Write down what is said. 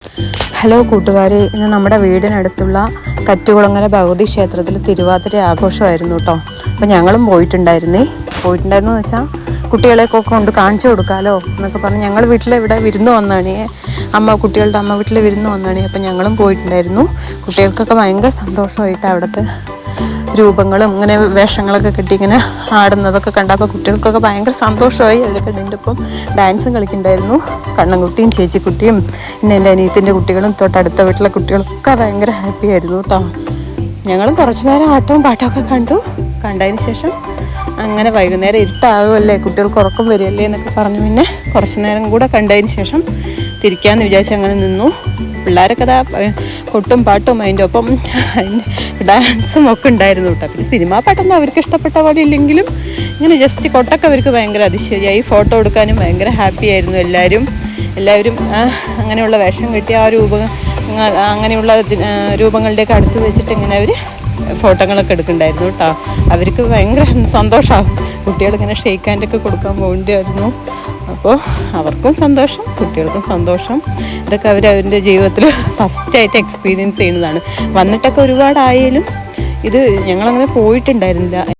Hello കൂട്ടുകാരെ, ഇന്ന് നമ്മുടെ വീടിനടുത്തുള്ള കറ്റുകുളങ്ങര ഭഗവതി ക്ഷേത്രത്തിൽ തിരുവാതിര ആഘോഷമായിരുന്നു കേട്ടോ. അപ്പോൾ ഞങ്ങളും പോയിട്ടുണ്ടായിരുന്നു വെച്ചാൽ കുട്ടികളെയൊക്കെ കൊണ്ട് കാണിച്ചു കൊടുക്കാമല്ലോ എന്നൊക്കെ പറഞ്ഞ് ഞങ്ങൾ ഇവിടെ വിരുന്ന് വന്നാണ്. കുട്ടികളുടെ അമ്മ വീട്ടിൽ വിരുന്ന് വന്നാണ്. അപ്പോൾ ഞങ്ങളും പോയിട്ടുണ്ടായിരുന്നു. കുട്ടികൾക്കൊക്കെ ഭയങ്കര സന്തോഷമായിട്ട് അവിടുത്തെ രൂപങ്ങളും ഇങ്ങനെ വേഷങ്ങളൊക്കെ കെട്ടി ഇങ്ങനെ ആടുന്നതൊക്കെ കണ്ടപ്പോൾ കുട്ടികൾക്കൊക്കെ ഭയങ്കര സന്തോഷമായി. അതിലൊക്കെ എൻ്റെ ഒപ്പം ഡാൻസും കളിക്കുന്നുണ്ടായിരുന്നു. കണ്ണൻകുട്ടിയും ചേച്ചിക്കുട്ടിയും പിന്നെ എൻ്റെ അനിയത്തിൻ്റെ കുട്ടികളും തൊട്ടടുത്ത വീട്ടിലെ കുട്ടികളൊക്കെ ഭയങ്കര ഹാപ്പി ആയിരുന്നു കേട്ടോ. ഞങ്ങളും കുറച്ച് നേരം ആട്ടവും പാട്ടമൊക്കെ കണ്ടതിന് ശേഷം അങ്ങനെ വൈകുന്നേരം ഇരുട്ടാകുമല്ലേ, കുട്ടികൾക്ക് ഉറക്കം വരികയല്ലേ എന്നൊക്കെ പറഞ്ഞു പിന്നെ കുറച്ച് നേരം കൂടെ കണ്ടതിന് ശേഷം തിരിക്കാമെന്ന് വിചാരിച്ച് അങ്ങനെ നിന്നു. പിള്ളേരൊക്കെ അതാ കൊട്ടും പാട്ടും അതിൻ്റെ ഒപ്പം ഡാൻസും ഒക്കെ ഉണ്ടായിരുന്നു കേട്ടോ. പിന്നെ സിനിമാ പാട്ടൊന്നും അവർക്ക് ഇഷ്ടപ്പെട്ട പോലെ ഇല്ലെങ്കിലും ഇങ്ങനെ ജസ്റ്റ് കൊട്ടൊക്കെ അവർക്ക് ഭയങ്കര അതിശയമായി. ഫോട്ടോ എടുക്കാനും ഭയങ്കര ഹാപ്പി ആയിരുന്നു എല്ലാവരും അങ്ങനെയുള്ള വേഷം കെട്ടി അങ്ങനെയുള്ള രൂപങ്ങളുടെയൊക്കെ അടുത്ത് വെച്ചിട്ട് ഇങ്ങനെ അവർ ഫോട്ടോകളൊക്കെ എടുക്കുന്നുണ്ടായിരുന്നു കേട്ടോ. അവർക്ക് ഭയങ്കര സന്തോഷമാകും. കുട്ടികളിങ്ങനെ ഷെയ്ക്ക് ഹാൻഡൊക്കെ കൊടുക്കാൻ പോകേണ്ടിയായിരുന്നു. അപ്പോൾ അവർക്കും സന്തോഷം, കുട്ടികൾക്കും സന്തോഷം. ഇതൊക്കെ അവരവരുടെ ജീവിതത്തിൽ ഫസ്റ്റായിട്ട് എക്സ്പീരിയൻസ് ചെയ്യുന്നതാണ്. വന്നിട്ടൊക്കെ ഒരുപാടായാലും ഇത് ഞങ്ങളങ്ങനെ പോയിട്ടുണ്ടായിരുന്നില്ല.